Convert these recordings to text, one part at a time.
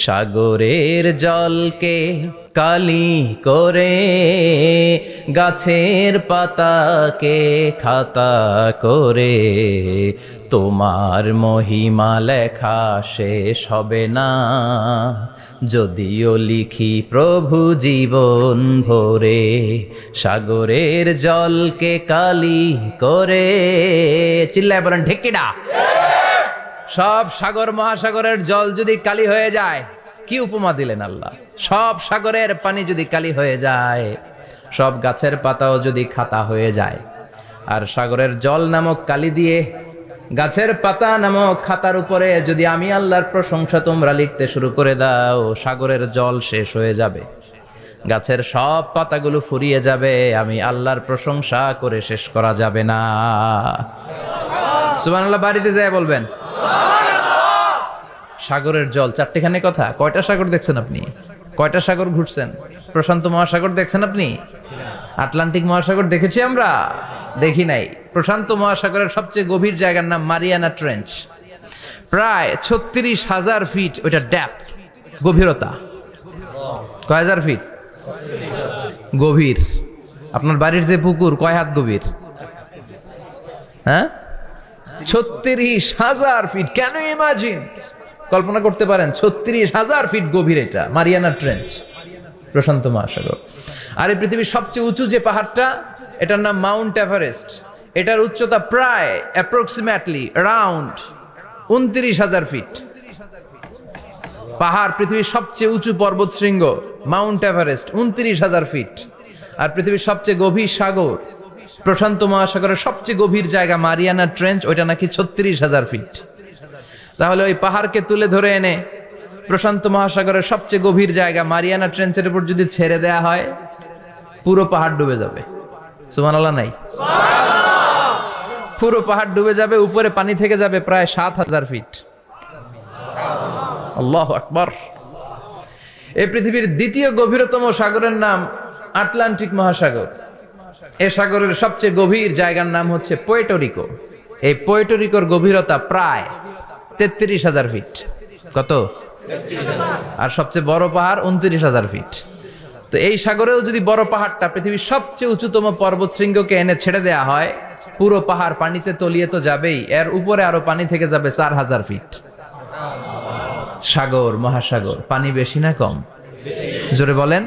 সাগরের জলকে কালি করে, গাছের পাতাকে খাতা করে, তোমার মহিমা লেখা শেষ হবে না, যদিও লিখি প্রভু জীবন ভরে। সাগরের জলকে কালি করে, চিল্লায় বলেন ঠিক কিনা? সব সাগর মহাসাগরের জল যদি কালি হয়ে যায়, কি উপমা দিলেন আল্লাহ! সব সাগরের পানি যদি কালি হয়ে যায়, সব গাছের পাতাও যদি খাতা হয়ে যায়, আর সাগরের জল নামক কালি দিয়ে গাছের পাতা নামক খাতার উপরে যদি আমি আল্লাহর প্রশংসা তোমরা লিখতে শুরু করে দাও, সাগরের জল শেষ হয়ে যাবে, গাছের সব পাতাগুলো ফুরিয়ে যাবে, আমি আল্লাহর প্রশংসা করে শেষ করা যাবে না। সুবহানাল্লাহ বাড়িতে যায় বলবেন। সাগরের জল চারটিখানে কথা। কয়টা সাগর দেখছেন আপনি? কয়টা সাগর ঘুরছেন? প্রশান্ত মহাসাগর দেখছেন আপনি? আটলান্টিক মহাসাগর দেখেছি আমরা? দেখি নাই। প্রশান্ত মহাসাগরের সবচেয়ে গভীর জায়গার নাম মারিয়ানা ট্রেঞ্চ। প্রায় 36,000 ফিট ওইটা ডেপথ, গভীরতা। কয় হাজার ফিট গভীর? আপনার বাড়ির যে পুকুর কয় হাত গভীর? হ্যাঁ, 36,000 ফিট। কেন ইমাজিন, কল্পনা করতে পারেন 36,000 ফিট গভীর এটা মারিয়ানা ট্রেঞ্চ, প্রশান্ত মহাসাগর। আর এই পৃথিবীর সবচেয়ে উঁচু যে পাহাড়টা, এটার নাম মাউন্ট এভারেস্ট। এটার উচ্চতা প্রায় অ্যাপ্রক্সিমেটলি অ্যারাউন্ড 29,000 ফিট। পাহাড়, পৃথিবীর সবচেয়ে উঁচু পর্বত শৃঙ্গ মাউন্ট এভারেস্ট 29,000 ফিট। আর পৃথিবীর সবচেয়ে গভীর সাগর, প্রশান্ত মহাসাগরের সবচেয়ে গভীর জায়গা মারিয়ানা ট্রেঞ্চ, ওইটা নাকি 36,000 ফিট। তাহলে ওই পাহাড়কে তুলে ধরে এনে প্রশান্ত মহাসাগরের সবচেয়ে গভীর জায়গা মারিয়ানা ট্রেঞ্চের উপর যদি ছেড়ে দেয়া হয়, পুরো পাহাড় ডুবে যাবে। সুবহানাল্লাহ নাই? পুরো পাহাড় ডুবে যাবে, উপরে পানি থেকে যাবে প্রায় 7,000 ফিট। আল্লাহু আকবার। এই পৃথিবীর দ্বিতীয় গভীরতম সাগরের নাম আটলান্টিক মহাসাগর। এই সাগরের সবচেয়ে গভীর জায়গার নাম হচ্ছে পুয়ের্টো। এই পুয়ের্টো গভীরতা প্রায় 33,000 ফিট। কত? আর সবচেয়ে বড় পাহাড় 29,000 ফিট। তো এই সাগরেও যদি বড় পাহাড়টা, পৃথিবীর সবচেয়ে উঁচুতম পর্বত শৃঙ্গকে এনে ছেড়ে দেয়া হয়, পুরো পাহাড় পানিতে তলিয়ে তো যাবেই, এর উপরে আরো পানি থেকে যাবে 4,000 ফিট। সাগর, মহাসাগর, পানি বেশি না কম? জোরে বলেন।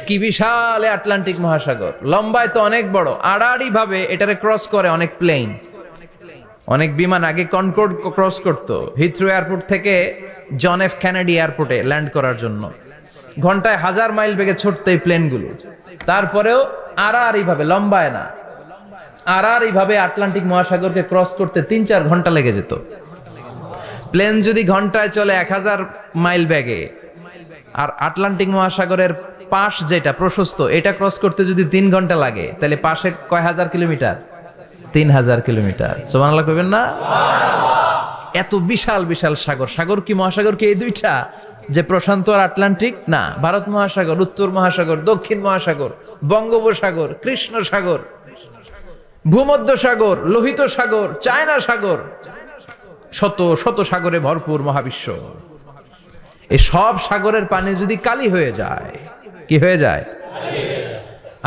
কি বিশাল আটলান্টিক মহাসাগর! লম্বায় তো অনেক বড়, আড়াআড়ি ভাবে এটারে ক্রস করে অনেক প্লেন, অনেক বিমান। আগে কনকর্ড ক্রস করতো হিথ্রো এয়ারপোর্ট থেকে জন এফ কেনেডি এয়ারপোর্টে ল্যান্ড করার জন্য। ঘন্টায় 1000 মাইল বেগে ছুটতো এই প্লেনগুলো। তারপরেও আড়াআড়ি ভাবে, লম্বায় না, আড়াআড়ি ভাবে আটলান্টিক মহাসাগরকে ক্রস করতে 3-4 ঘন্টা লেগে যেত। প্লেন যদি ঘন্টায় চলে 1000 মাইল বেগে, আর আটলান্টিক মহাসাগরের পাশ যেটা প্রশস্ত, এটা ক্রস করতে যদি 3 ঘন্টা লাগে, তাহলে পাশে কয় হাজার কিলোমিটার? 3,000 কিলোমিটার। সুবহানাল্লাহ কইবেন না? এত বিশাল বিশাল সাগর। সাগর কি, মহাসাগর কি এই দুইটা, যে প্রশান্ত আর আটলান্টিক? না, ভারত মহাসাগর, উত্তর মহাসাগর, দক্ষিণ মহাসাগর, বঙ্গোপসাগর, কৃষ্ণ সাগর, ভূমধ্য সাগর, লোহিত সাগর, চায়না সাগর, শত শত সাগরে ভরপুর মহাবিশ্ব। এই সব সাগরের পানি যদি কালি হয়ে যায়, কি হয়ে যায়?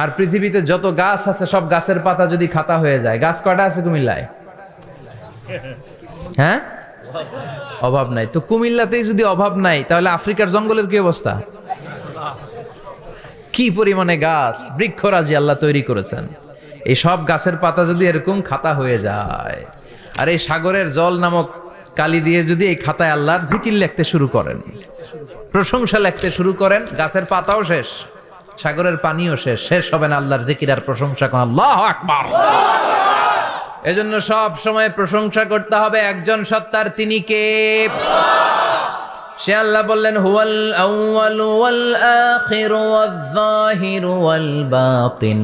আর পৃথিবীতে যত গাছ আছে, সব গাছের পাতা যদি খাতা হয়ে যায়, গাছ কয়টা আছে কুমিল্লায়? হ্যাঁ, অভাব নাই। তো কুমিল্লাতেই যদি অভাব নাই, তাহলে আফ্রিকার জঙ্গলের কি অবস্থা? কি পরিমাণে গাছ, বৃক্ষরাজি আল্লাহ তৈরি করেছেন। এই সব গাছের পাতা যদি এরকম খাতা হয়ে যায়, আর এই সাগরের জল নামক কালি দিয়ে যদি এই খাতায় আল্লাহর জিকির লিখতে শুরু করেন, প্রশংসা লিখতে শুরু করেন, গাছের পাতাও শেষ, সাগরের পানিও শেষ, শেষ হবে না আল্লাহর জিকির আর প্রশংসা করেন। আল্লাহু আকবার। এজন্য সব সময় প্রশংসা করতে হবে একজন সত্তার, তিনি কে? সে আল্লাহ বললেন, হুয়াল আউয়ালু ওয়াল আখিরু ওয়াজ যাহিরু ওয়াল বাতিন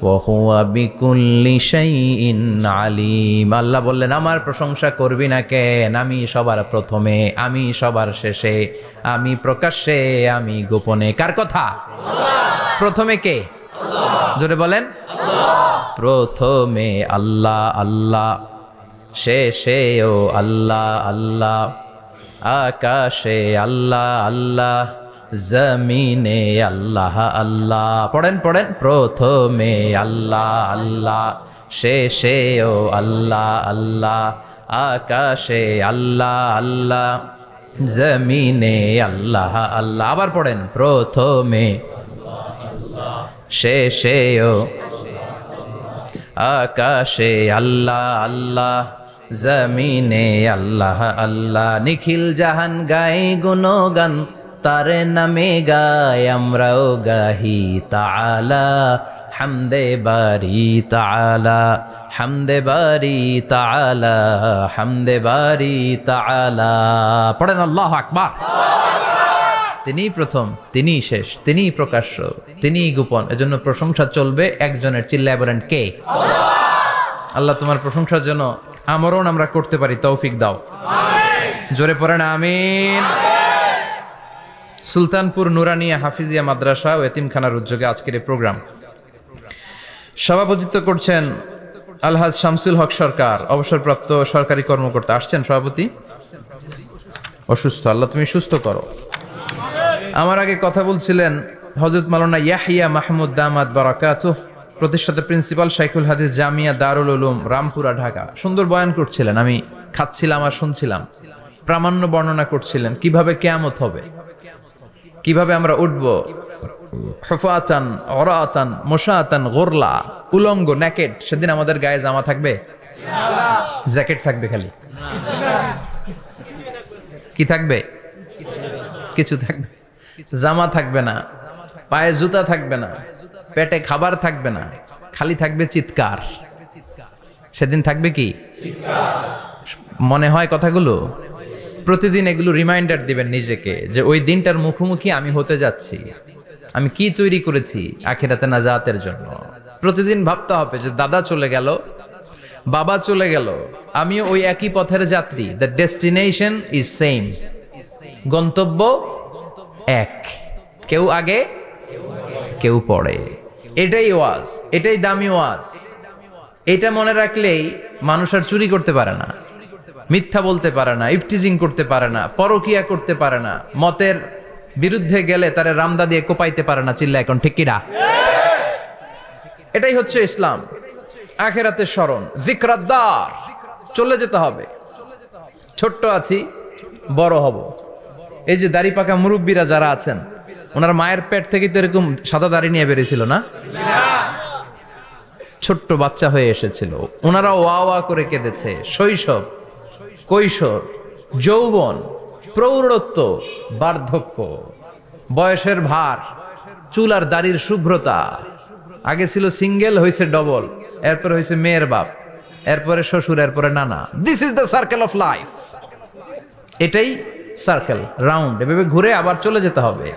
ওয়া হুয়া বিকুল্লি শাইইন আলিম। আল্লাহ বললেন, আমার প্রশংসা করবি না কেন? আমি সবার প্রথমে, আমি সবার শেষে, আমি প্রকাশ্যে, আমি গোপনে। কার কথা? প্রথমে কে? জোরে বলেন। প্রথমে আল্লাহ আল্লাহ, শেষেও আল্লাহ আল্লাহ। আকাশে আল্লাহ আল্লাহ, জমিনে আল্লাহ আল্লাহ। পড়েন পড়েন, প্রথমে আল্লাহ আল্লাহ, শেষেও আল্লাহ আল্লাহ। আকাশে আল্লাহ আল্লাহ, জমিনে আল্লাহ আল্লাহ। আবার পড়েন, প্রথমে শেষেও। আকাশে আল্লাহ আল্লাহ, জমিনে আল্লাহ আল্লাহ। নিখিল জাহান গাই গুণগান, তার নামে গাই আমরাও গাহি তাআলা। হামদে বারি তাআলা, হামদে বারি তাআলা, হামদে বারি তাআলা। পড়েন আল্লাহু আকবার। তিনিই প্রথম, তিনিই শেষ, তিনিই প্রকাশ্য, তিনিই গোপন। এজন্য প্রশংসা চলবে একজনের। চিল্লায় বলেন কে? আল্লাহ তোমার প্রশংসার জন্য আমরণ আমরা করতে পারি, তৌফিক দাও। জোরে পড়েন আমিন। সুলতানপুর নুরানিয়া হাফিজিয়া মাদ্রাসা ও এতিমখানার উদ্যোগে আজকের এই প্রোগ্রাম সভাপতিত্ব করছেন আলহাজ শামসুল হক সরকার, অবসরপ্রাপ্ত সরকারি কর্মকর্তা। আসছেন সভাপতি? অসুস্থ, আল্লাহ তুমি সুস্থ করো। আমার আগে কথা বলছিলেন হযরত মাওলানা ইয়াহিয়া মাহমুদ দামাত বারাকাতুহ, প্রতিষ্ঠাতা প্রিন্সিপাল শাইখুল হাদিস জামিয়া দারুল উলুম রামপুরা ঢাকা। সুন্দর বয়ান করছিলেন, আমি খাচ্ছিলাম আর শুনছিলাম। প্রামাণ্য বর্ণনা করছিলেন কিভাবে কিয়ামত হবে, কিভাবে আমরা উঠব হুফাতান অরাতান মুশাতান গুরলা, উলঙ্গ নেকেড। সেদিন আমাদের গায়ে জামা থাকবে? জ্যাকেট থাকবে খালি। কি থাকবে? কিছু থাকবে, জামা থাকবে না, পায়ে জুতা থাকবে না, পেটে খাবার থাকবে না, খালি থাকবে চিৎকার। সেদিন থাকবে কি? মনে হয় কথাগুলো প্রতিদিন এগুলো রিমাইন্ডার দিবেন নিজেকে যে ওই দিনটার মুখোমুখি আমি হতে যাচ্ছি। আমি কি তৈরি করেছি আখিরাতে নাজাতের জন্য। প্রতিদিন ভাবতে হবে যে দাদা চলে গেল, বাবা চলে গেল, আমিও ওই একই পথের যাত্রী। দ্য ডেস্টিনেশন ইজ সেম, গন্তব্য এক, কেউ আগে কেউ পড়ে। এটাই ওয়াজ, এটাই দামি ওয়াজ। এটা মনে রাখলেই মানুষ আর চুরি করতে পারে না, মিথ্যা বলতে পারে না, ইফটিজিং করতে পারে না, পরকিয়া করতে পারে না, মতের বিরুদ্ধে গেলে তারে রামদা দিয়ে কোপাইতে পারে না। চিল্লা এখন ঠিক কিনা? এটাই হচ্ছে ইসলাম। আখিরাতের স্মরণ, যিকরাদ্দার। চলে যেতে হবে। ছোট্ট আছি, বড় হব। এই যে দাড়ি পাকা মুরব্বীরা যারা আছেন, ওনার মায়ের পেট থেকে তো এরকম সাদা দাড়ি নিয়ে বেরিয়েছিল না? ছোট্ট বাচ্চা হয়ে এসেছিল, ওনারা ওয়া ওয়া করে কেঁদেছে। শৈশব, কৈশোর, যৌবন, প্রৌঢ়ত্ব, বার্ধক্য, বয়সের ভার, চুল আর দাড়ির শুভ্রতা। আগে ছিল সিঙ্গেল, হয়েছে ডবল, এরপর হয়েছে মেয়ের বাপ, এরপরে শ্বশুর, এরপরে নানা। This is the circle of life. এটাই সার্কেল, রাউন্ড। এভাবে ঘুরে আবার চলে যেতে হবে।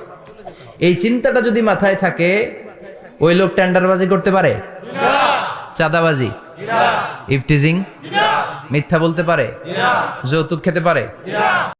এই চিন্তাটা যদি মাথায় থাকে, ওই লোক টেন্ডারবাজি করতে পারে? চাঁদাবাজি, ইফটিজিং, মিথ্যা বলতে পারে, যৌতুক খেতে পারে?